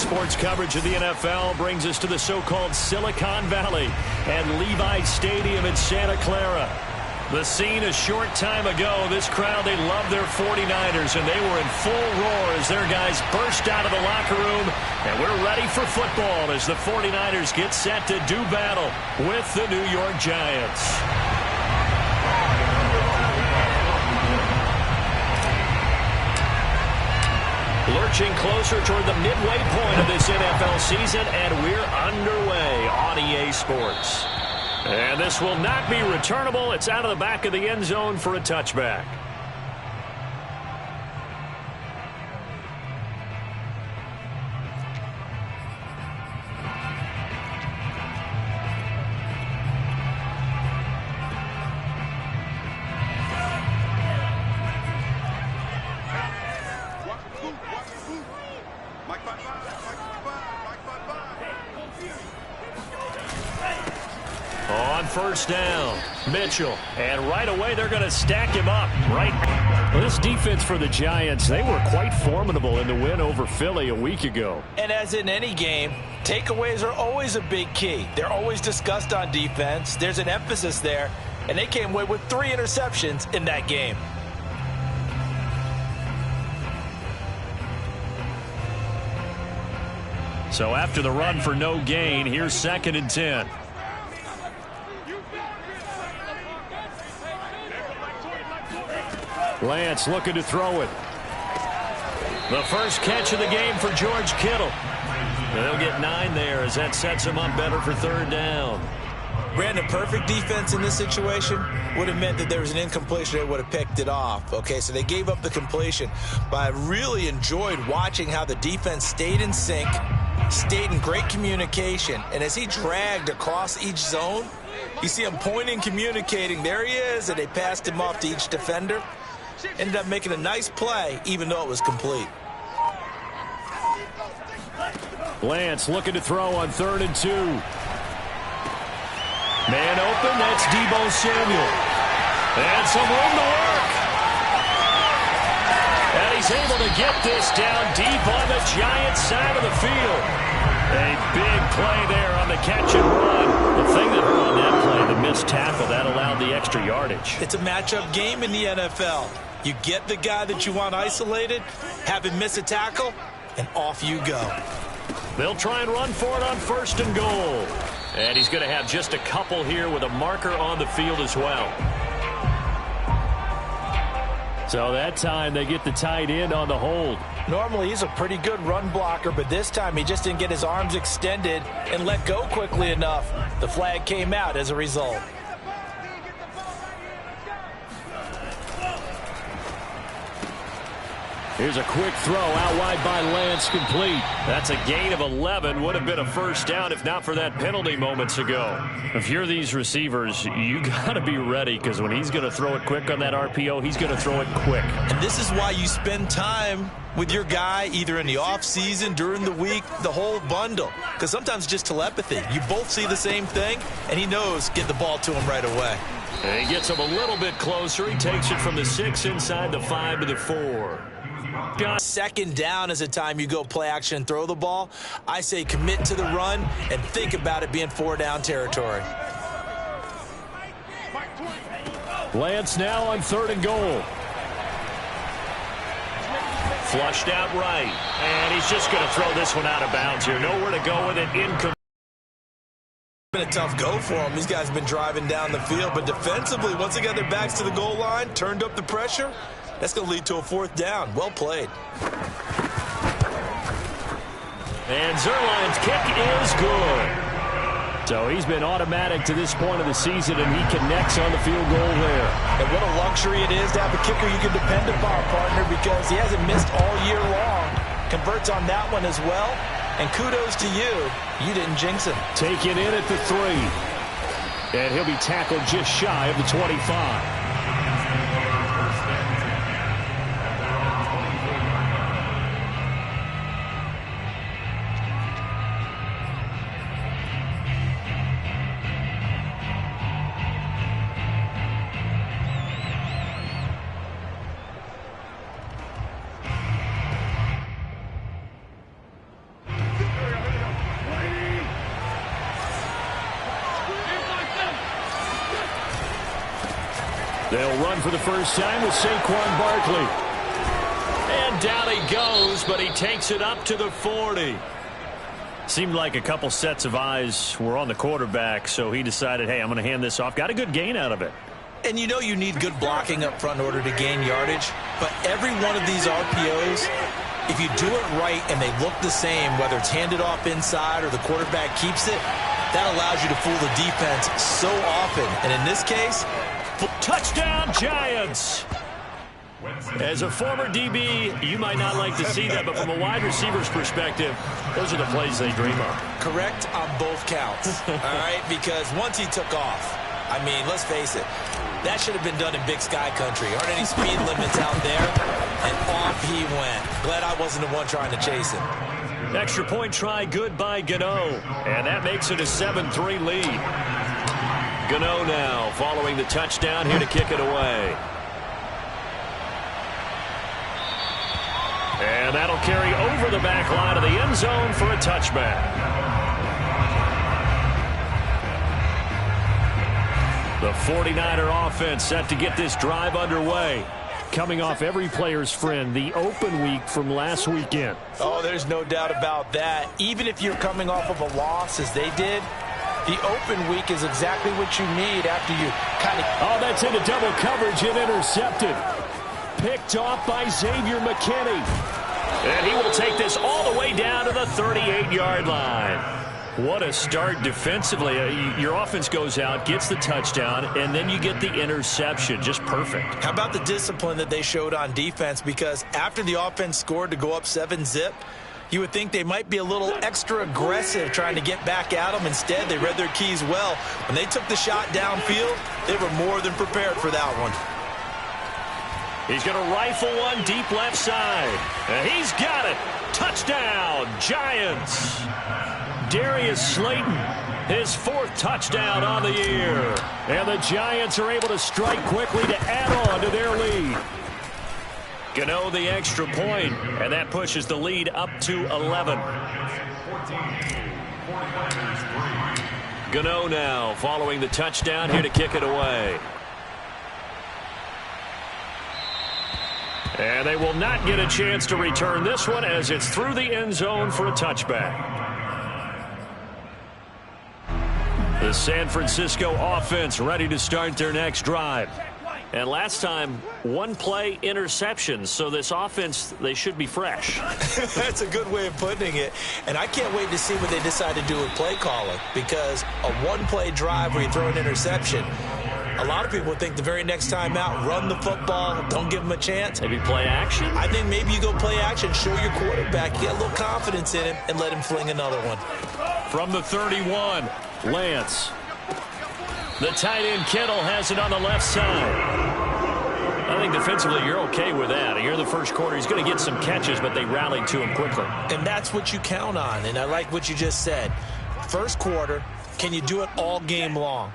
sports coverage of the NFL brings us to the so-called Silicon Valley and Levi Stadium in Santa Clara. The scene a short time ago, this crowd, they loved their 49ers, and they were in full roar as their guys burst out of the locker room. And we're ready for football as the 49ers get set to do battle with the New York Giants. Lurching closer toward the midway point of this NFL season, and we're underway on EA Sports. And this will not be returnable. It's out of the back of the end zone for a touchback. On first down, Mitchell, and right away they're going to stack him up. Well, this defense for the Giants, they were quite formidable in the win over Philly a week ago. And as in any game, takeaways are always a big key. They're always discussed on defense. There's an emphasis there, and they came away with 3 interceptions in that game. So after the run for no gain, here's 2nd and 10. Lance looking to throw it. The first catch of the game for George Kittle. They'll get 9 there as that sets him up better for 3rd down. Brandon, perfect defense in this situation would have meant that there was an incompletion. They would have picked it off. Okay, so they gave up the completion. But I really enjoyed watching how the defense stayed in sync, stayed in great communication. And as he dragged across each zone, you see him pointing, communicating. There he is, and they passed him off to each defender. Ended up making a nice play, even though it was complete. Lance looking to throw on 3rd and 2. Man open, that's Deebo Samuel. And some room to work. And he's able to get this down deep on the Giants side of the field. A big play there on the catch and run. The thing that hurt on that play, the missed tackle, that allowed the extra yardage. It's a matchup game in the NFL. You get the guy that you want isolated, have him miss a tackle, and off you go. They'll try and run for it on 1st and goal. And he's going to have just a couple here with a marker on the field as well. So that time they get the tight end on the hold. Normally he's a pretty good run blocker, but this time he just didn't get his arms extended and let go quickly enough. The flag came out as a result. Here's a quick throw out wide by Lance, complete. That's a gain of 11. Would have been a 1st down if not for that penalty moments ago. If you're these receivers, you got to be ready because when he's going to throw it quick on that RPO, he's going to throw it quick. And this is why you spend time with your guy either in the offseason, during the week, the whole bundle. Because sometimes just telepathy. You both see the same thing, and he knows get the ball to him right away. And he gets him a little bit closer. He takes it from the 6 inside the 5 to the 4. 2nd down is a time you go play action and throw the ball. I say commit to the run and think about it being 4-down territory. Lance now on 3rd and goal. Flushed out right. And he's just going to throw this one out of bounds here. Nowhere to go with it. Incomplete. Been a tough go for him. These guys have been driving down the field. But defensively, once they got their backs to the goal line, turned up the pressure, that's going to lead to a 4th down. Well played. And Zerline's kick is good. So he's been automatic to this point of the season, and he connects on the field goal there. And what a luxury it is to have a kicker you can depend upon, partner, because he hasn't missed all year long. Converts on that one as well. And kudos to you. You didn't jinx him. Taken in at the 3. And he'll be tackled just shy of the 25. They'll run for the first time with Saquon Barkley. And down he goes, but he takes it up to the 40. Seemed like a couple sets of eyes were on the quarterback, so he decided, hey, I'm going to hand this off. Got a good gain out of it. And you know you need good blocking up front in order to gain yardage. But every one of these RPOs, if you do it right and they look the same, whether it's handed off inside or the quarterback keeps it, that allows you to fool the defense so often. And in this case, touchdown Giants! As a former DB, you might not like to see that, but from a wide receiver's perspective, those are the plays they dream of. Correct on both counts, all right? Because once he took off, I mean, let's face it, that should have been done in Big Sky country. Aren't any speed limits out there? And off he went. Glad I wasn't the one trying to chase him. Extra point try good by Gano, and that makes it a 7-3 lead. Gano now following the touchdown here to kick it away. And that'll carry over the back line of the end zone for a touchback. The 49er offense set to get this drive underway. Coming off every player's friend, the open week from last weekend. Oh, there's no doubt about that. Even if you're coming off of a loss as they did, the open week is exactly what you need after you kind of... Oh, that's into double coverage and intercepted. Picked off by Xavier McKinney. And he will take this all the way down to the 38-yard line. What a start defensively. Your offense goes out, gets the touchdown, and then you get the interception. Just perfect. How about the discipline that they showed on defense? Because after the offense scored to go up 7-zip, you would think they might be a little extra aggressive trying to get back at them. Instead, they read their keys well. When they took the shot downfield, they were more than prepared for that one. He's going to rifle one deep left side. And he's got it. Touchdown, Giants. Darius Slayton, his 4th touchdown on the year. And the Giants are able to strike quickly to add on to their lead. Gano the extra point, and that pushes the lead up to 11. Gano now following the touchdown here to kick it away. And they will not get a chance to return this one as it's through the end zone for a touchback. The San Francisco offense ready to start their next drive. And last time, one-play interceptions, so this offense, they should be fresh. That's a good way of putting it. And I can't wait to see what they decide to do with play calling, because a one-play drive where you throw an interception, a lot of people think the very next time out, run the football, don't give them a chance. Maybe play action? I think maybe you go play action, show your quarterback, you get a little confidence in him, and let him fling another one. From the 31, Lance. The tight end Kittle has it on the left side. I think defensively you're okay with that. Here in the first quarter, he's going to get some catches, but they rallied to him quickly. And that's what you count on, and I like what you just said. First quarter, can you do it all game long?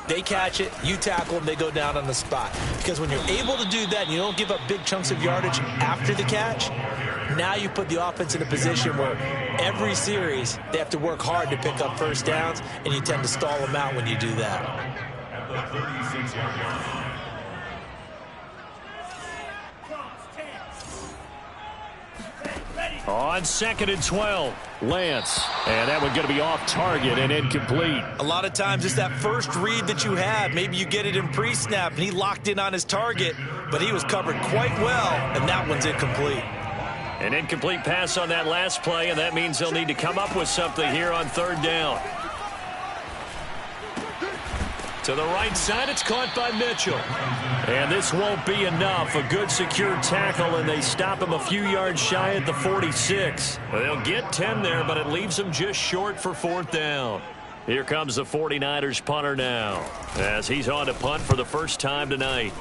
They catch it, you tackle them, they go down on the spot. Because when you're able to do that and you don't give up big chunks of yardage after the catch, now you put the offense in a position where every series they have to work hard to pick up first downs, and you tend to stall them out when you do that. On 2nd and 12, Lance. And that one going to be off target and incomplete. A lot of times it's that first read that you have. Maybe you get it in pre-snap, and he locked in on his target, but he was covered quite well, and that one's incomplete. An incomplete pass on that last play, and that means they'll need to come up with something here on 3rd down. To the right side, it's caught by Mitchell. And this won't be enough. A good secure tackle, and they stop him a few yards shy at the 46. They'll get 10 there, but it leaves them just short for 4th down. Here comes the 49ers punter now, as he's on to punt for the first time tonight.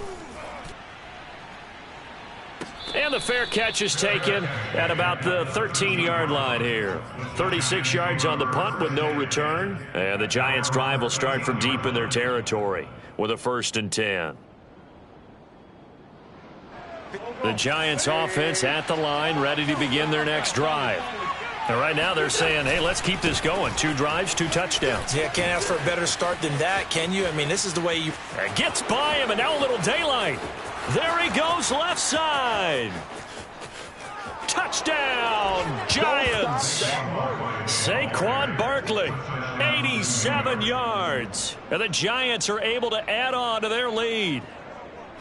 And the fair catch is taken at about the 13-yard line here. 36 yards on the punt with no return. And the Giants' drive will start from deep in their territory with a 1st and 10. The Giants' offense at the line, ready to begin their next drive. And right now they're saying, hey, let's keep this going. 2 drives, 2 touchdowns. Yeah, can't ask for a better start than that, can you? I mean, this is the way you... Gets by him, and now a little daylight. There he goes, left side. Touchdown, Giants. Saquon Barkley, 87 yards. And the Giants are able to add on to their lead.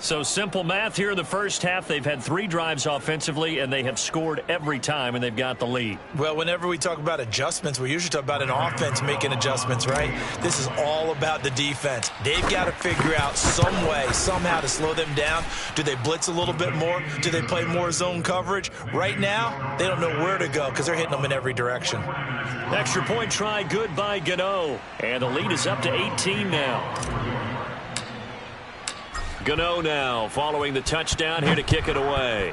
So simple math here in the first half. They've had 3 drives offensively, and they have scored every time, and they've got the lead. Well, whenever we talk about adjustments, we usually talk about an offense making adjustments, right? This is all about the defense. They've got to figure out some way, somehow to slow them down. Do they blitz a little bit more? Do they play more zone coverage? Right now, they don't know where to go because they're hitting them in every direction. Extra point try, good by Gano. And the lead is up to 18 now. Gano now following the touchdown, here to kick it away.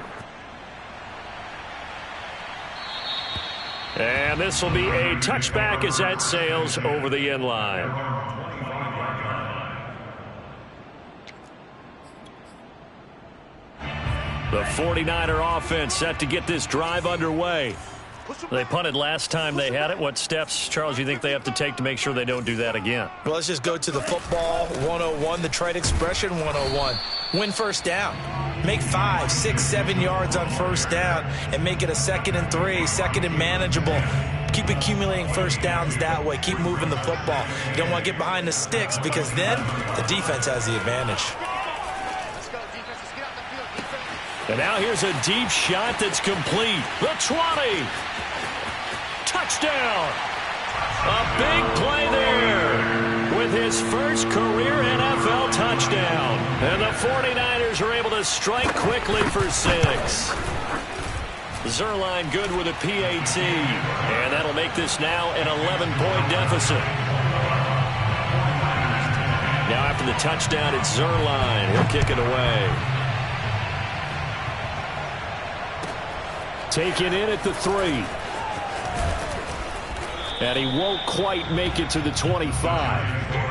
And this will be a touchback as that sails over the end line. The 49er offense set to get this drive underway. They punted last time they had it. What steps, Charles, you think they have to take to make sure they don't do that again? Well, let's just go to the football 101, the trite expression 101. Win first down. Make 5, 6, 7 yards on first down and make it a 2nd and 3, 2nd and manageable. Keep accumulating first downs that way. Keep moving the football. You don't want to get behind the sticks because then the defense has the advantage. And now here's a deep shot that's complete. The 20. Touchdown. A big play there with his first career NFL touchdown. And the 49ers are able to strike quickly for 6. Zerline good with a PAT. And that'll make this now an 11-point deficit. Now after the touchdown, it's Zerline. He'll kick it away. Taken in at the 3. And he won't quite make it to the 25.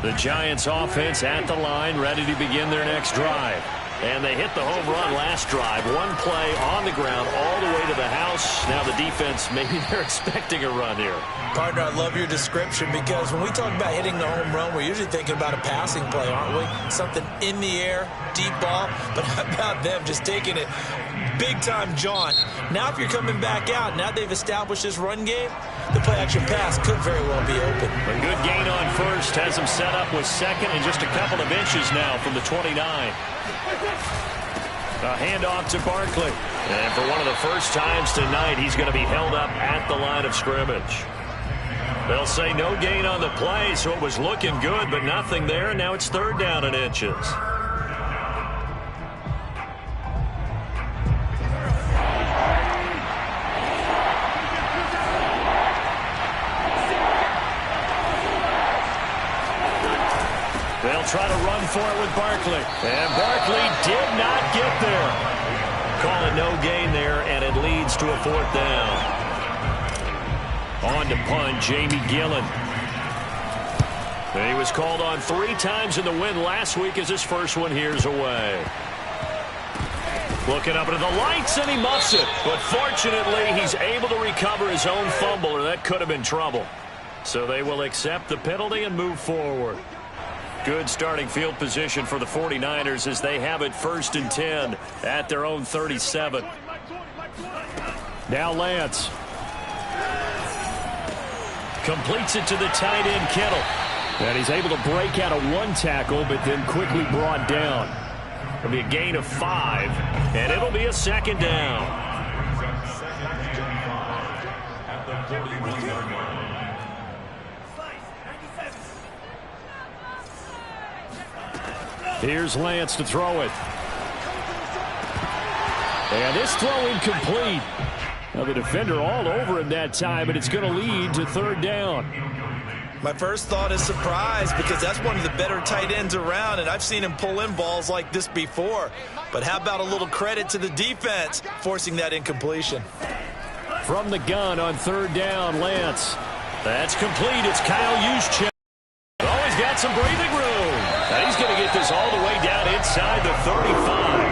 The Giants offense at the line, ready to begin their next drive. And they hit the home run last drive. 1 play on the ground all the way to the house. Now the defense, maybe they're expecting a run here. Partner, I love your description because when we talk about hitting the home run, we're usually thinking about a passing play, aren't we? Something in the air, deep ball. But how about them just taking it big-time jaunt? Now if you're coming back out, now they've established this run game, the play-action pass could very well be open. A good gain on first has him set up with 2nd and just a couple of inches now from the 29. A handoff to Barkley. And for one of the first times tonight, he's going to be held up at the line of scrimmage. They'll say no gain on the play, so it was looking good, but nothing there. Now it's 3rd down and inches. They'll try to run for it with Barkley. And Barkley did not get there. Call it no gain there, and it leads to a 4th down. On to punt, Jamie Gillen. And he was called on 3 times in the win last week as his first one here's away. Looking up into the lights, and he muffs it. But fortunately, he's able to recover his own fumble, or that could have been trouble. So they will accept the penalty and move forward. Good starting field position for the 49ers as they have it 1st and 10 at their own 37. Now Lance. Completes it to the tight end, Kittle. And he's able to break out of 1 tackle, but then quickly brought down. It'll be a gain of 5, and it'll be a 2nd down. Here's Lance to throw it. And this throw incomplete. Now the defender all over him that time, but it's going to lead to 3rd down. My first thought is surprise, because that's one of the better tight ends around, and I've seen him pull in balls like this before. But how about a little credit to the defense forcing that incompletion? From the gun on third down, Lance. That's complete. It's Kyle Juszczyk. Oh, he's got some breathing room. And he's going to get this all the way down inside the 35.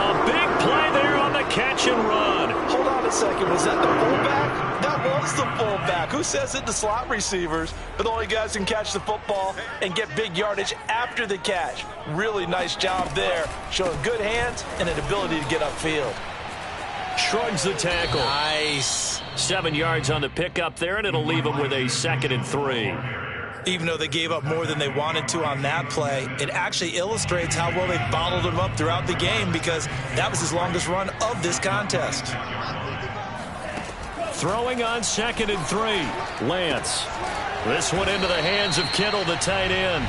A big play there on the catch and run. Hold on a second. Was that the fullback? That was the fullback. Who says it? The slot receivers are the only guys who can catch the football and get big yardage after the catch. Really nice job there, showing good hands and an ability to get upfield. Shrugs the tackle. Nice. 7 yards on the pickup there, and it'll leave them with a 2nd and 3. Even though they gave up more than they wanted to on that play, it actually illustrates how well they bottled him up throughout the game, because that was his longest run of this contest. Throwing on 2nd and 3. Lance. This one into the hands of Kittle, the tight end.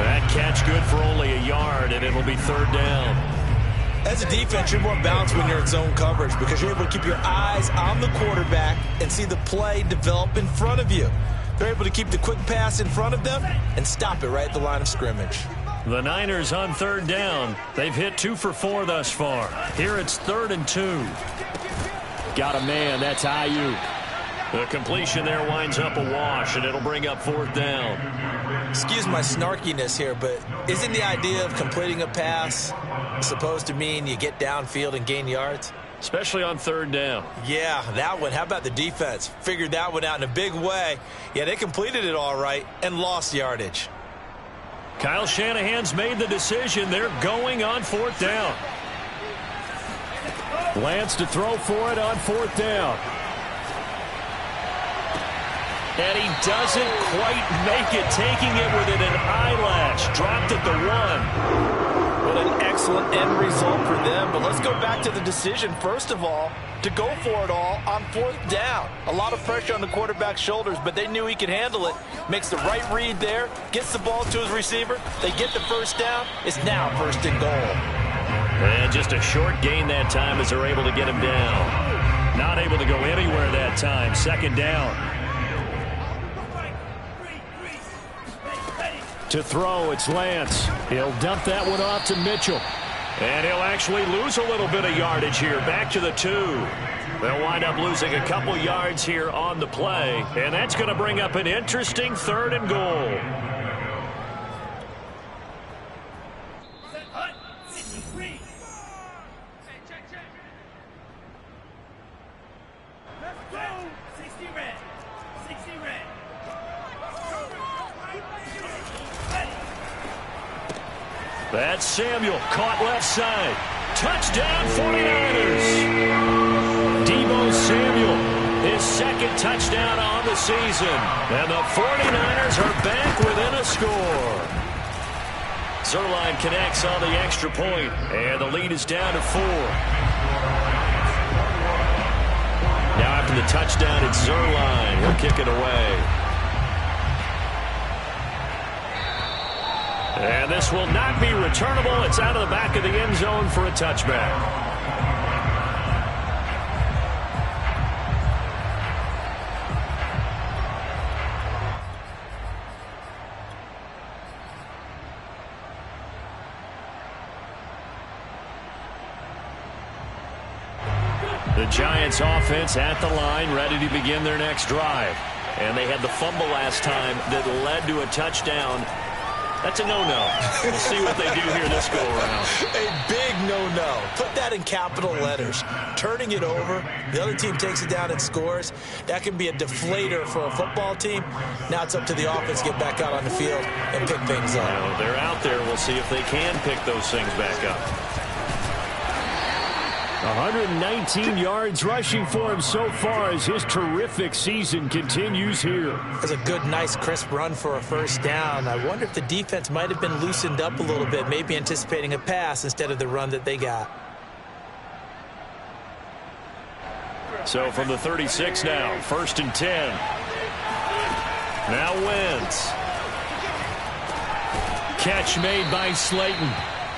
That catch good for only a yard, and it'll be 3rd down. As a defense, you're more balanced when you're in zone coverage, because you're able to keep your eyes on the quarterback and see the play develop in front of you. They're able to keep the quick pass in front of them and stop it right at the line of scrimmage. The Niners on 3rd down. They've hit 2 for 4 thus far. Here it's 3rd and 2. Got a man. That's Ayuk. The completion there winds up a wash, and it'll bring up 4th down. Excuse my snarkiness here, but isn't the idea of completing a pass supposed to mean you get downfield and gain yards? Especially on 3rd down. Yeah, that one. How about the defense? Figured that one out in a big way. Yeah, they completed it all right and lost yardage. Kyle Shanahan's made the decision. They're going on 4th down. Lance to throw for it on 4th down. And he doesn't quite make it, taking it within an eyelash. Dropped at the 1. What an excellent end result for them. But let's go back to the decision, first of all, to go for it all on 4th down. A lot of pressure on the quarterback's shoulders, but they knew he could handle it. Makes the right read there, gets the ball to his receiver. They get the 1st down. It's now 1st and goal. And just a short gain that time as they're able to get him down. Not able to go anywhere that time. 2nd down. To throw, it's Lance. He'll dump that one off to Mitchell. And he'll actually lose a little bit of yardage here. Back to the 2. They'll wind up losing a couple yards here on the play. And that's going to bring up an interesting 3rd and goal. That's Samuel, caught left side. Touchdown, 49ers. Deebo Samuel, his 2nd touchdown on the season. And the 49ers are back within a score. Zerline connects on the extra point, and the lead is down to 4. Now after the touchdown, it's Zerline. He'll kick it away. And this will not be returnable. It's out of the back of the end zone for a touchback. The Giants offense at the line, ready to begin their next drive. And they had the fumble last time that led to a touchdown. That's a no-no. We'll see what they do here this go-around. A big no-no. Put that in capital letters. Turning it over, the other team takes it down and scores. That can be a deflator for a football team. Now it's up to the offense to get back out on the field and pick things up. Well, they're out there. We'll see if they can pick those things back up. 119 yards rushing for him so far as his terrific season continues here. That's a good, nice, crisp run for a 1st down. I wonder if the defense might have been loosened up a little bit, maybe anticipating a pass instead of the run that they got. So from the 36 now, 1st and 10. Now Wentz. Catch made by Slayton.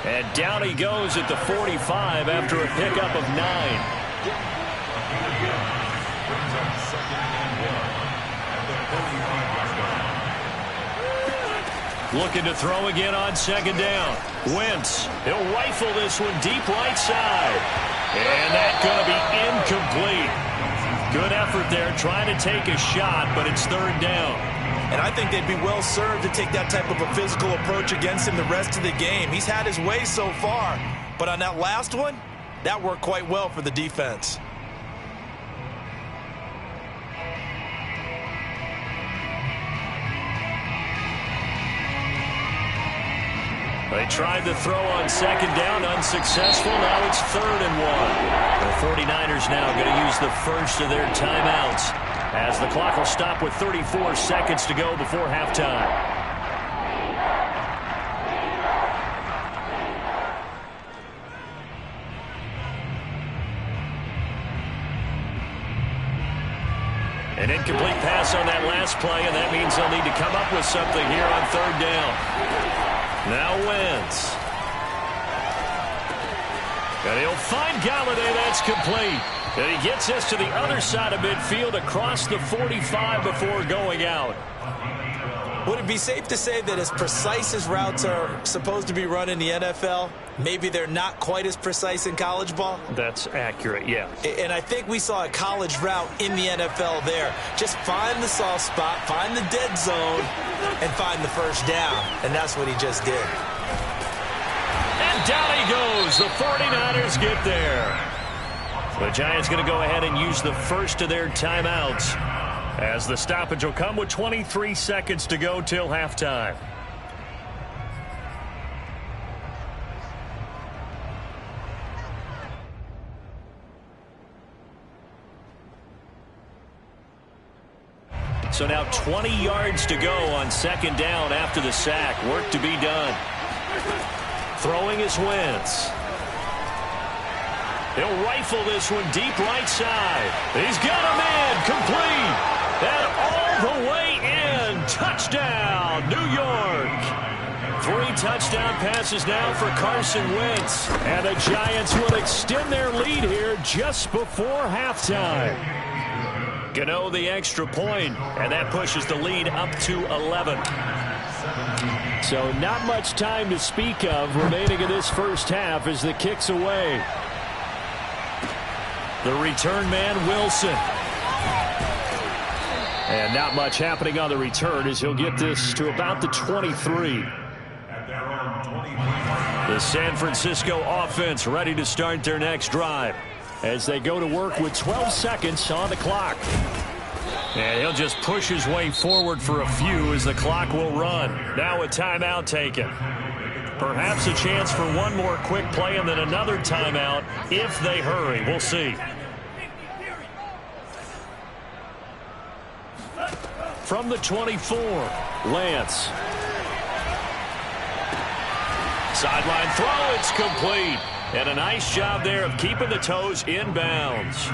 And down he goes at the 45 after a pickup of 9. Looking to throw again on second down. Wentz, he'll rifle this one deep right side. And that's going to be incomplete. Good effort there trying to take a shot, but it's third down. And I think they'd be well served to take that type of a physical approach against him the rest of the game. He's had his way so far, but on that last one, that worked quite well for the defense. They tried to throw on second down, unsuccessful. Now it's 3rd and 1. The 49ers now going to use the first of their timeouts as the clock will stop with 34 seconds to go before halftime. An incomplete pass on that last play, and that means they'll need to come up with something here on third down. Now Wentz. And he'll find Galladay. That's complete. And he gets us to the other side of midfield across the 45 before going out. Would it be safe to say that as precise as routes are supposed to be run in the NFL, maybe they're not quite as precise in college ball? That's accurate, yeah. And I think we saw a college route in the NFL there. Just find the soft spot, find the dead zone, and find the first down. And that's what he just did. And down he goes. The 49ers get there. The Giants going to go ahead and use the first of their timeouts, as the stoppage will come with 23 seconds to go till halftime. So now 20 yards to go on second down after the sack. Work to be done. Throwing is Wentz. He'll rifle this one deep right side. He's got him in. Complete. And all the way in. Touchdown, New York. 3 touchdown passes now for Carson Wentz. And the Giants will extend their lead here just before halftime. Gano the extra point, and that pushes the lead up to 11. So not much time to speak of remaining in this first half as the kick's away. The return man, Wilson. And not much happening on the return as he'll get this to about the 23. The San Francisco offense ready to start their next drive as they go to work with 12 seconds on the clock. And he'll just push his way forward for a few as the clock will run. Now a timeout taken. Perhaps a chance for one more quick play and then another timeout if they hurry. We'll see. From the 24, Lance. Sideline throw, it's complete. And a nice job there of keeping the toes inbounds.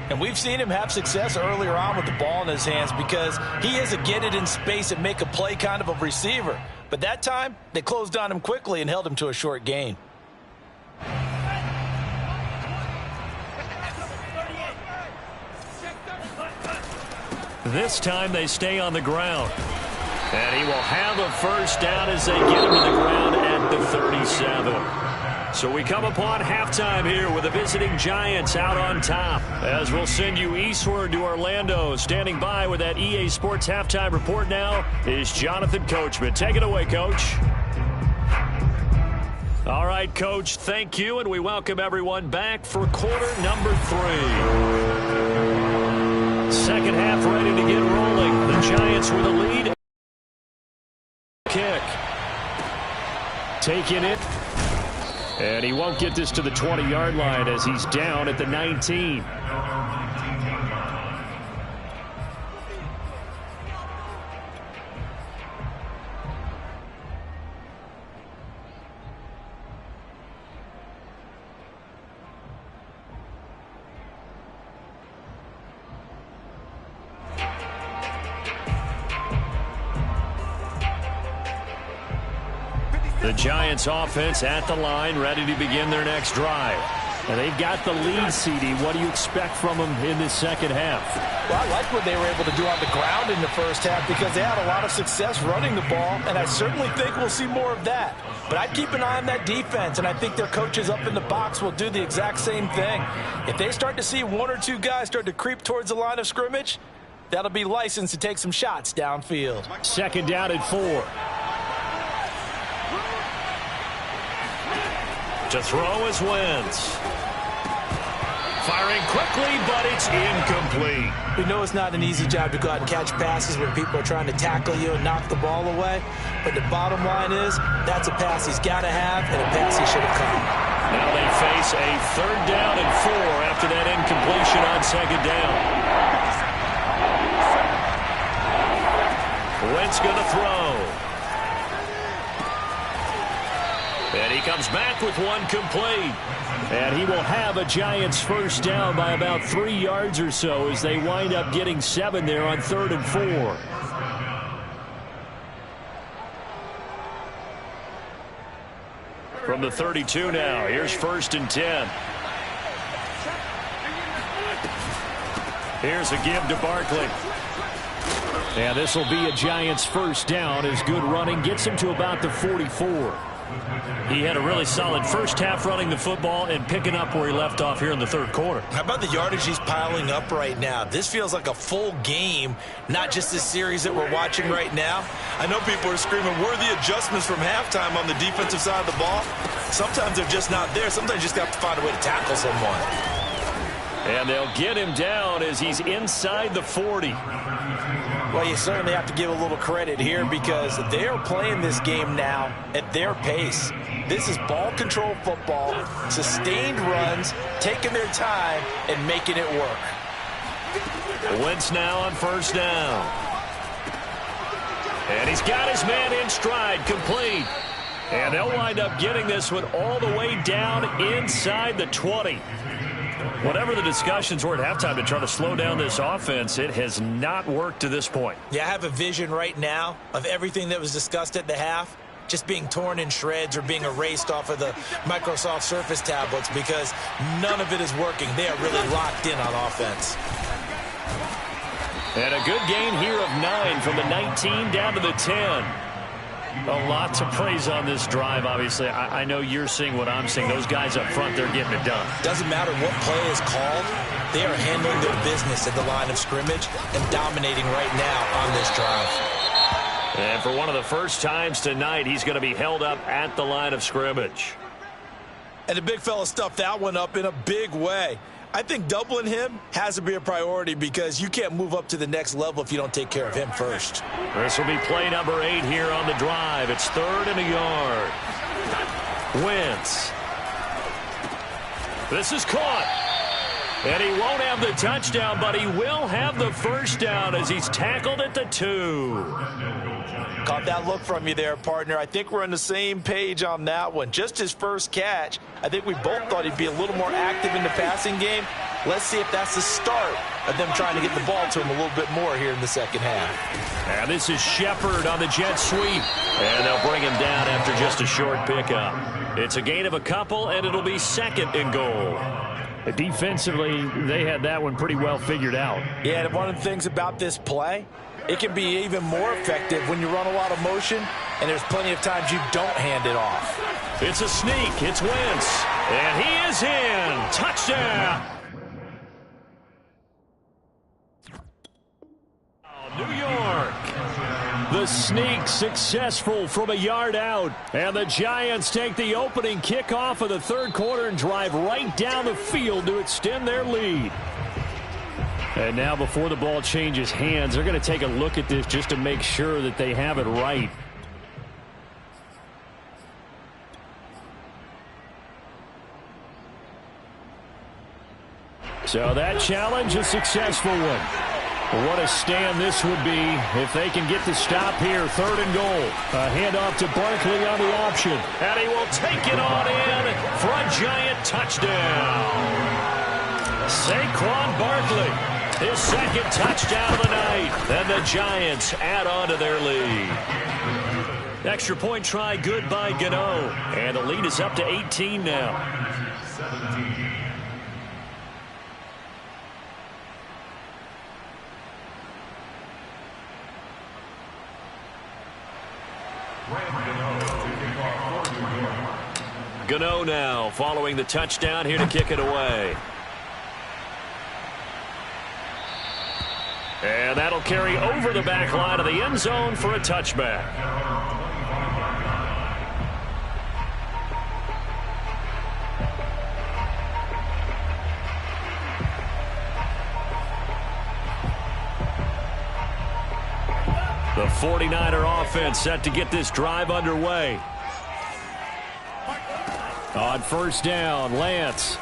And we've seen him have success earlier on with the ball in his hands because he is a get it in space and make a play kind of a receiver. But that time, they closed on him quickly and held him to a short gain. This time they stay on the ground. And he will have a first down as they get him to the ground at the 37. So we come upon halftime here with the visiting Giants out on top. As we'll send you eastward to Orlando. Standing by with that EA Sports halftime report now is Jonathan Coachman. Take it away, Coach. All right, Coach, thank you, and we welcome everyone back for quarter number 3. Second half ready to get rolling. The Giants with a lead. Kick. Taking it. And he won't get this to the 20-yard line as he's down at the 19. The Giants offense at the line, ready to begin their next drive. And they've got the lead, CD. What do you expect from them in this second half? Well, I like what they were able to do on the ground in the first half because they had a lot of success running the ball, and I certainly think we'll see more of that. But I'd keep an eye on that defense, and I think their coaches up in the box will do the exact same thing. If they start to see one or two guys start to creep towards the line of scrimmage, that'll be licensed to take some shots downfield. Second down and 4. To throw is Wentz. Firing quickly, but it's incomplete. We know it's not an easy job to go out and catch passes when people are trying to tackle you and knock the ball away. But the bottom line is, that's a pass he's got to have and a pass he should have caught. Now they face a third down and 4 after that incompletion on second down. Wentz going to throw. And he comes back with one complete. And he will have a Giants first down by about 3 yards or so as they wind up getting 7 there on 3rd and 4. From the 32 now, here's 1st and 10. Here's a give to Barkley. And this will be a Giants first down as good running gets him to about the 44. He had a really solid first half running the football and picking up where he left off here in the third quarter. How about the yardage he's piling up right now? This feels like a full game, not just this series that we're watching right now. I know people are screaming, worthy adjustments from halftime on the defensive side of the ball. Sometimes they're just not there. Sometimes you just got to find a way to tackle someone. And they'll get him down as he's inside the 40. Well, you certainly have to give a little credit here because they are playing this game now at their pace. This is ball control football, sustained runs, taking their time, and making it work. Wentz now on first down. And he's got his man in stride, complete. And they'll wind up getting this one all the way down inside the 20. Whatever the discussions were at halftime to try to slow down this offense, it has not worked to this point. Yeah, I have a vision right now of everything that was discussed at the half just being torn in shreds or being erased off of the Microsoft Surface tablets because none of it is working. They are really locked in on offense. And a good gain here of 9 from the 19 down to the 10. A lot to praise on this drive, obviously. I know you're seeing what I'm seeing. Those guys up front, they're getting it done. Doesn't matter what play is called. They are handling their business at the line of scrimmage and dominating right now on this drive. And for one of the first times tonight, he's going to be held up at the line of scrimmage. And the big fella stuffed that one up in a big way. I think doubling him has to be a priority because you can't move up to the next level if you don't take care of him first. This will be play number 8 here on the drive. It's 3rd and a yard. Wentz. This is caught. And he won't have the touchdown, but he will have the first down as he's tackled at the 2. Caught that look from you there, partner. I think we're on the same page on that one. Just his first catch. I think we both thought he'd be a little more active in the passing game. Let's see if that's the start of them trying to get the ball to him a little bit more here in the second half. And this is Shepard on the jet sweep. And they'll bring him down after just a short pickup. It's a gain of a couple, and it'll be 2nd and goal. Defensively, they had that one pretty well figured out. Yeah, and one of the things about this play, it can be even more effective when you run a lot of motion, and there's plenty of times you don't hand it off. It's a sneak. It's Wentz. And he is in. Touchdown. New York. The sneak successful from a yard out. And the Giants take the opening kickoff of the third quarter and drive right down the field to extend their lead. And now before the ball changes hands, they're going to take a look at this just to make sure that they have it right. So that challenge, a successful one. What a stand this would be if they can get the stop here. 3rd and goal. A handoff to Barkley on the option. And he will take it on in for a Giant touchdown. Saquon Barkley, his 2nd touchdown of the night. And the Giants add on to their lead. Extra point try good by Gano. And the lead is up to 18 now. Gano now following the touchdown here to kick it away. And that'll carry over the back line of the end zone for a touchback. The 49er offense set to get this drive underway. On first down, Lance.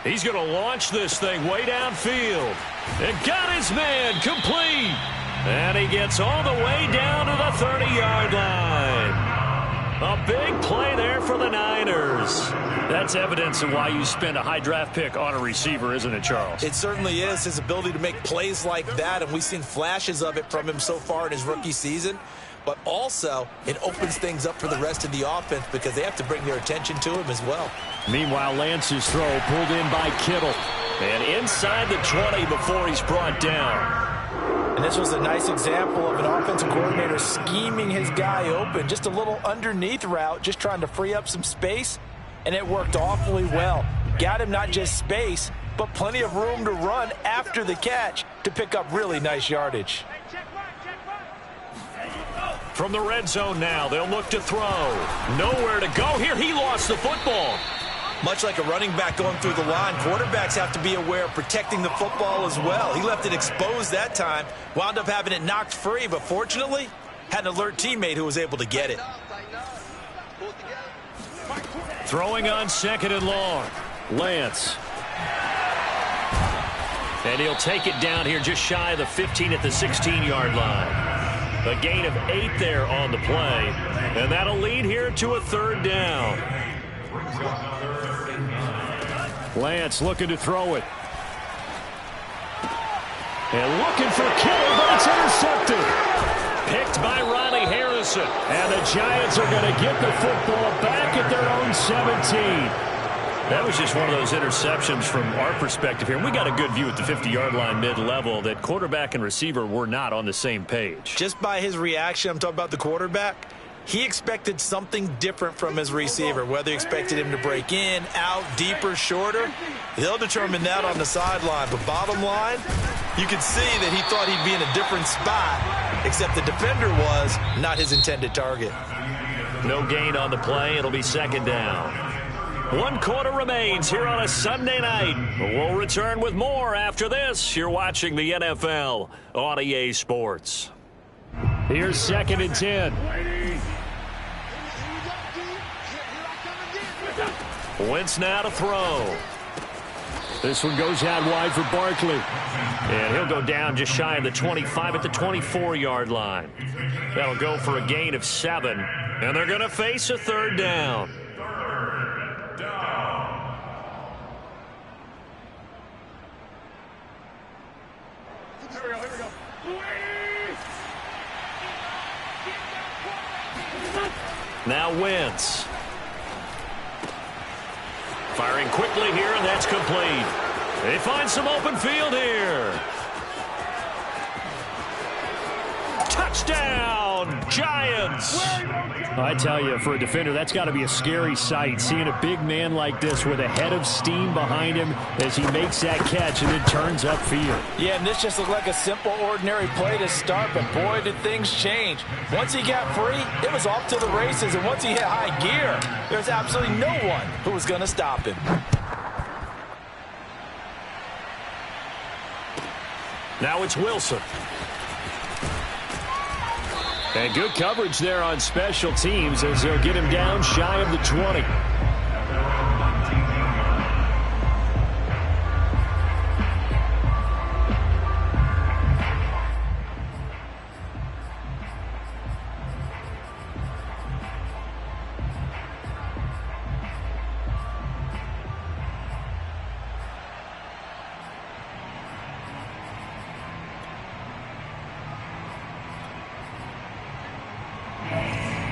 He's going to launch this thing way downfield. And got his man complete. And he gets all the way down to the 30-yard line. A big play there for the Niners. That's evidence of why you spend a high draft pick on a receiver, isn't it, Charles? It certainly is. His ability to make plays like that, and we've seen flashes of it from him so far in his rookie season. But also, it opens things up for the rest of the offense because they have to bring their attention to him as well. Meanwhile, Lance's throw pulled in by Kittle. And inside the 20 before he's brought down. And this was a nice example of an offensive coordinator scheming his guy open. Just a little underneath route, just trying to free up some space. And it worked awfully well. Got him not just space, but plenty of room to run after the catch to pick up really nice yardage. From the red zone now, they'll look to throw. Nowhere to go here. He lost the football. Much like a running back going through the line, quarterbacks have to be aware of protecting the football as well. He left it exposed that time, wound up having it knocked free, but fortunately, had an alert teammate who was able to get it. Throwing on second and long. Lance. And he'll take it down here just shy of the 15 at the 16-yard line. A gain of 8 there on the play. And that'll lead here to a third down. Lance looking to throw it. And looking for Kittle, but it's intercepted. Picked by Ronnie Harrison. And the Giants are going to get the football back at their own 17. That was just one of those interceptions from our perspective here. We got a good view at the 50-yard line mid-level that quarterback and receiver were not on the same page. Just by his reaction, I'm talking about the quarterback, he expected something different from his receiver. Whether he expected him to break in, out, deeper, shorter, they'll determine that on the sideline. But bottom line, you could see that he thought he'd be in a different spot, except the defender was not his intended target. No gain on the play. It'll be second down. 1 quarter remains here on a Sunday night. We'll return with more after this. You're watching the NFL on EA Sports. Here's second and 10. Wentz now to throw. This one goes out wide for Barkley. And he'll go down just shy of the 25 at the 24-yard line. That'll go for a gain of 7. And they're going to face a third down. Now Wentz. Firing quickly here, and that's complete. They find some open field here. Touchdown, Giants! I tell you, for a defender, that's got to be a scary sight, seeing a big man like this with a head of steam behind him as he makes that catch and then turns upfield. Yeah, and this just looked like a simple, ordinary play to start, but boy, did things change. Once he got free, it was off to the races, and once he hit high gear, there's absolutely no one who was going to stop him. Now it's Wilson. And good coverage there on special teams as they'll get him down shy of the 20.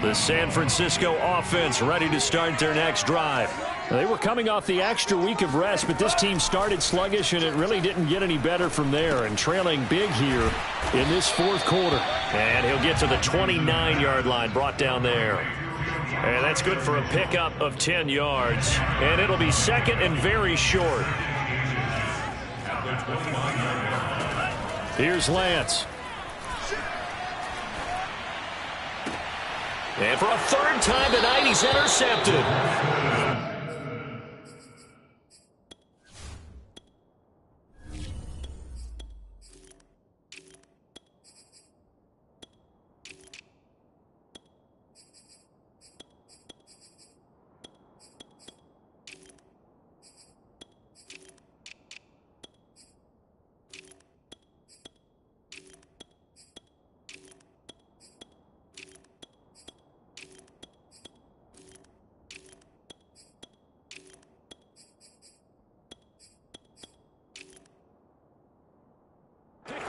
The San Francisco offense ready to start their next drive. They were coming off the extra week of rest, but this team started sluggish, and it really didn't get any better from there, and trailing big here in this fourth quarter. And he'll get to the 29-yard line, brought down there. And that's good for a pickup of 10 yards. And it'll be second and very short. Here's Lance. And for a third time tonight, he's intercepted.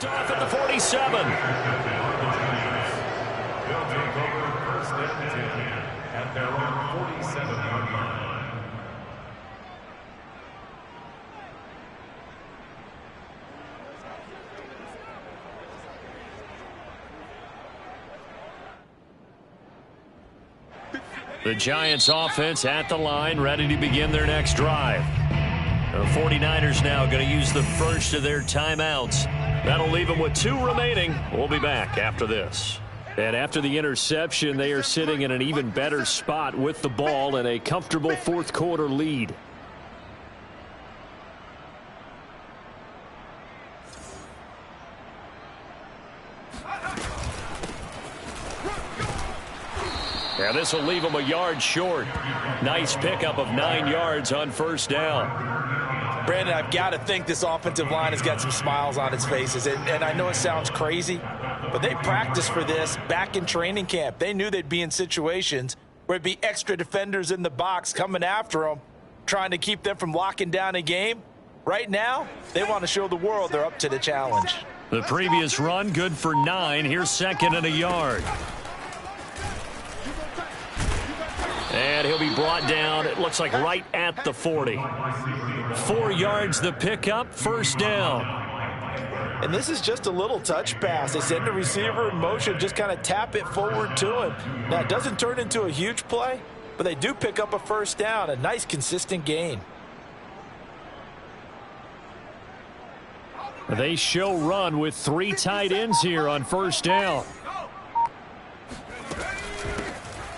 Off at the 47. They'll take over first and 10 at their own 47-yard line. The Giants offense at the line, ready to begin their next drive. The 49ers now going to use the first of their timeouts. That'll leave them with 2 remaining. We'll be back after this. And after the interception, they are sitting in an even better spot with the ball and a comfortable fourth quarter lead. And this will leave them a yard short. Nice pickup of 9 yards on first down. Brandon, I've got to think this offensive line has got some smiles on its faces. And I know it sounds crazy, but they practiced for this back in training camp. They knew they'd be in situations where it'd be extra defenders in the box coming after them, trying to keep them from locking down a game. Right now, they want to show the world they're up to the challenge. The previous run, good for 9. Here's second and a yard. And he'll be brought down, it looks like right at the 40. 4 yards the pickup, first down. And this is just a little touch pass. They send the receiver in motion, just kind of tap it forward to him. Now, it doesn't turn into a huge play, but they do pick up a first down, a nice consistent gain. They show run with 3 tight ends here on first down.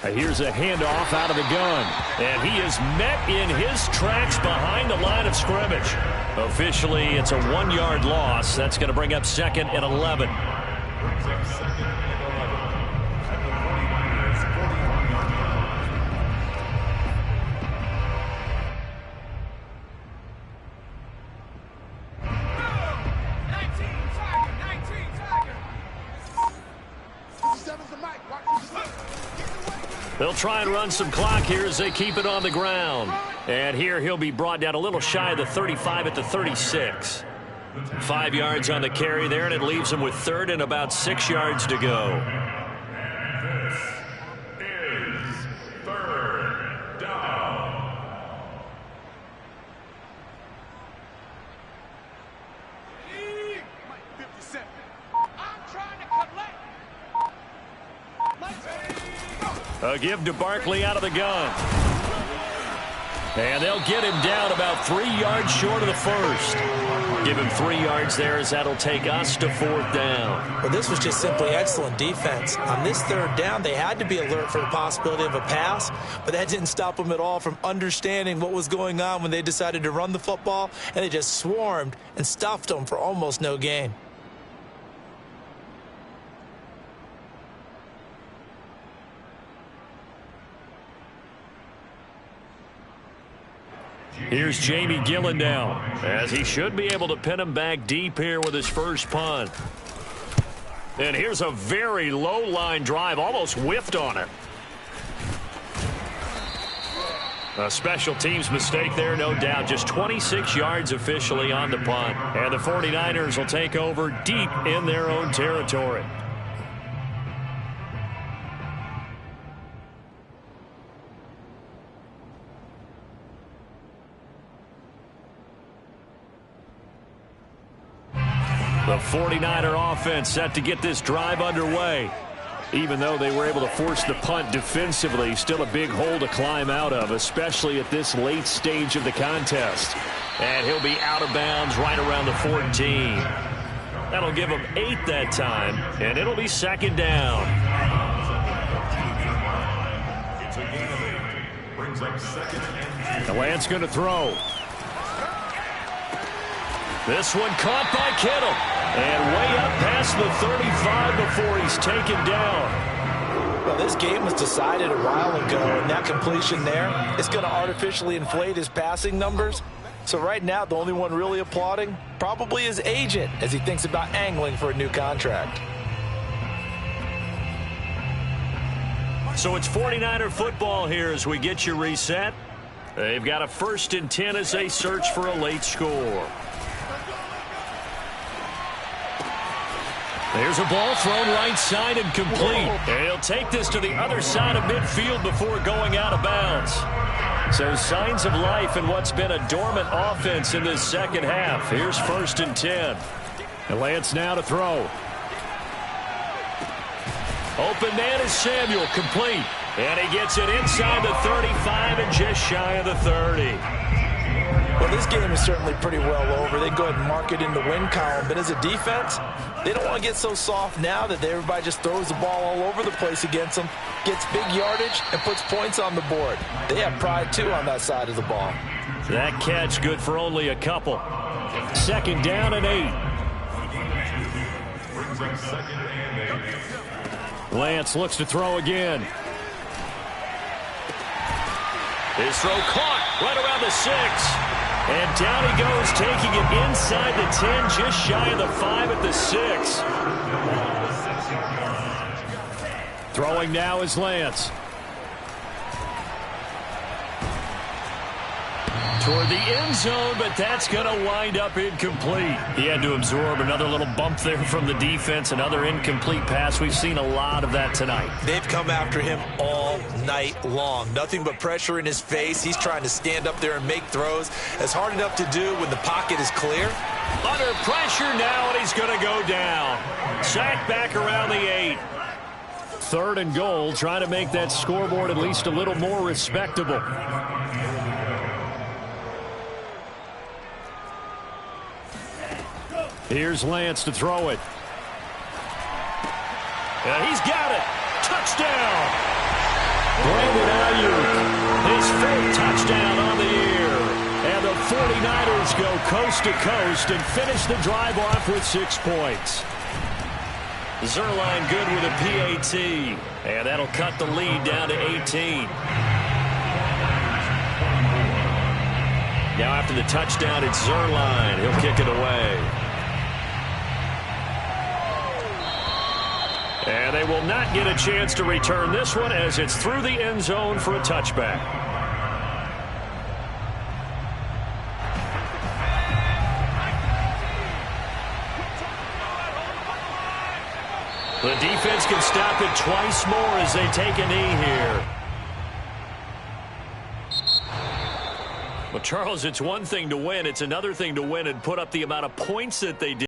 Here's a handoff out of the gun. And he is met in his tracks behind the line of scrimmage. Officially, it's a 1-yard loss. That's going to bring up second and 11. They'll try and run some clock here as they keep it on the ground. And here he'll be brought down a little shy of the 35 at the 36. 5 yards on the carry there, and it leaves him with third and about 6 yards to go. This is third down. A give to Barkley out of the gun. And they'll get him down about 3 yards short of the first. Give him 3 yards there as that'll take us to fourth down. Well, this was just simply excellent defense. On this third down, they had to be alert for the possibility of a pass, but that didn't stop them at all from understanding what was going on when they decided to run the football, and they just swarmed and stuffed them for almost no gain. Here's Jamie Gillen now, as he should be able to pin him back deep here with his first punt. And here's a very low line drive, almost whiffed on it. A special teams mistake there, no doubt. Just 26 yards officially on the punt. And the 49ers will take over deep in their own territory. The 49er offense set to get this drive underway. Even though they were able to force the punt defensively, still a big hole to climb out of, especially at this late stage of the contest. And he'll be out of bounds right around the 14. That'll give him 8 that time, and it'll be second down. It's a gain of 8. Brings up second and 2. The Lance going to throw. This one caught by Kittle. And way up past the 35 before he's taken down. Well, this game was decided a while ago, and that completion there is going to artificially inflate his passing numbers. So right now, the only one really applauding probably his agent as he thinks about angling for a new contract. So it's 49er football here as we get you reset. They've got a 1st and 10 as they search for a late score. There's a ball thrown right side and complete. And he'll take this to the other side of midfield before going out of bounds. So signs of life in what's been a dormant offense in this second half. Here's 1st and 10. And Lance now to throw. Open man is Samuel, complete. And he gets it inside the 35 and just shy of the 30. Well, this game is certainly pretty well over. They go ahead and mark it in the win column. But as a defense, they don't want to get so soft now that everybody just throws the ball all over the place against them, gets big yardage, and puts points on the board. They have pride, too, on that side of the ball. That catch good for only a couple. Second down and 8. Brings up second and 8. Lance looks to throw again. His throw caught right around the 6. And down he goes, taking it inside the 10, just shy of the 5 at the 6. Throwing now is Lance. Toward the end zone, but that's going to wind up incomplete. He had to absorb another little bump there from the defense, another incomplete pass. We've seen a lot of that tonight. They've come after him all night long. Nothing but pressure in his face. He's trying to stand up there and make throws. It's hard enough to do when the pocket is clear. Under pressure now, and he's going to go down. Sacked back around the 8. 3rd and goal, trying to make that scoreboard at least a little more respectable. Here's Lance to throw it. And he's got it. Touchdown. Brandon Ayuk, his 4th touchdown on the year. And the 49ers go coast to coast and finish the drive off with 6 points. Zerline good with a PAT. And that'll cut the lead down to 18. Now after the touchdown, it's Zerline. He'll kick it away. And they will not get a chance to return this one as it's through the end zone for a touchback. The defense can stop it twice more as they take a knee here. Well, Charles, it's one thing to win. It's another thing to win and put up the amount of points that they did.